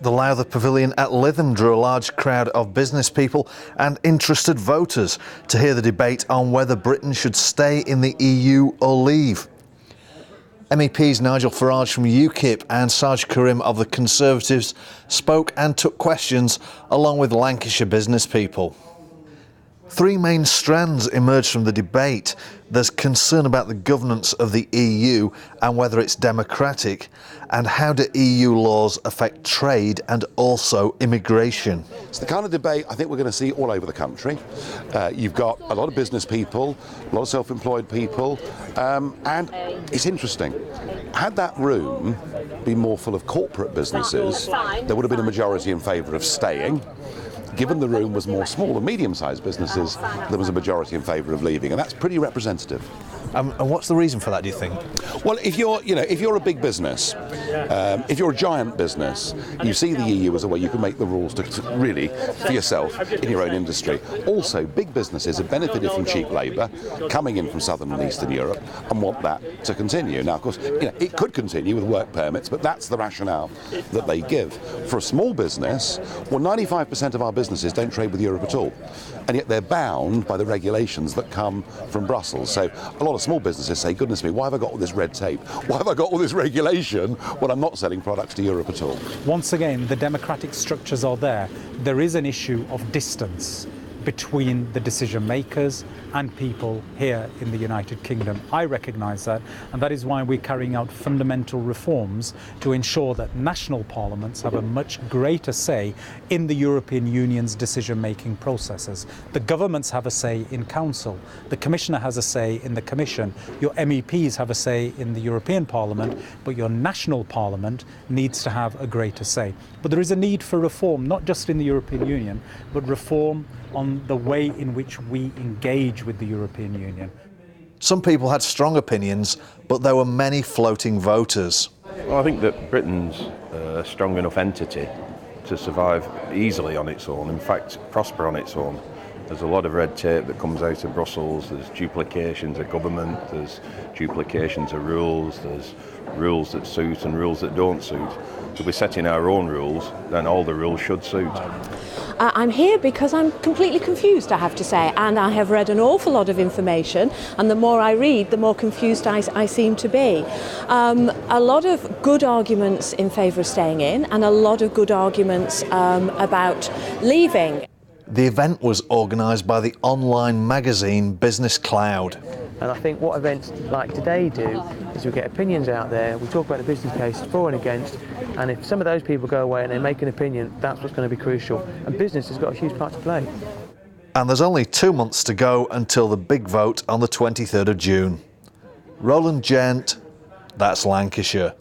The Lowther Pavilion at Lytham drew a large crowd of business people and interested voters to hear the debate on whether Britain should stay in the EU or leave. MEPs Nigel FARAGE from UKIP and Sarge Karim of the Conservatives spoke and took questions along with Lancashire business people. Three main strands emerged from the debate. There's concern about the governance of the EU and whether it's democratic, and how do EU laws affect trade and also immigration. It's the kind of debate I think we're going to see all over the country. You've got a lot of business people, a lot of self-employed people, and it's interesting. Had that room been more full of corporate businesses, there would have been a majority in favour of staying. Given the room was more small and medium-sized businesses, there was a majority in favour of leaving, and that's pretty representative. And what's the reason for that, do you think? Well, if you're a big business, if you're a giant business, you see the EU as a way you can make the rules to really for yourself in your own industry. Also, big businesses have benefited from cheap labour coming in from southern and eastern Europe and want that to continue. Now, of course, it could continue with work permits, but that's the rationale that they give. For a small business, well, 95% of our businesses don't trade with Europe at all, and yet they're bound by the regulations that come from Brussels. So a lot of small businesses say, goodness me, why have I got all this red tape? Why have I got all this regulation when I'm not selling products to Europe at all? Once again, the democratic structures are there. There is an issue of distance between the decision makers and people here in the United Kingdom. I recognise that, and that is why we're carrying out fundamental reforms to ensure that national parliaments have a much greater say in the European Union's decision-making processes. The governments have a say in Council, the Commissioner has a say in the Commission, your MEPs have a say in the European Parliament, but your national parliament needs to have a greater say. But there is a need for reform, not just in the European Union, but reform on the way in which we engage with the European Union. Some people had strong opinions, but there were many floating voters. Well, I think that Britain's a strong enough entity to survive easily on its own, in fact prosper on its own. There's a lot of red tape that comes out of Brussels, there's duplications of government, there's duplications of rules, there's rules that suit and rules that don't suit. If we're setting our own rules, then all the rules should suit. I'm here because I'm completely confused, I have to say, and I have read an awful lot of information, and the more I read, the more confused I seem to be. A lot of good arguments in favour of staying in, and a lot of good arguments about leaving. The event was organised by the online magazine Business Cloud. And I think what events like today do is we get opinions out there, we talk about the business cases for and against, and if some of those people go away and they make an opinion, that's what's going to be crucial. And business has got a huge part to play. And there's only 2 months to go until the big vote on the 23rd of June. Roland Gent, that's Lancashire.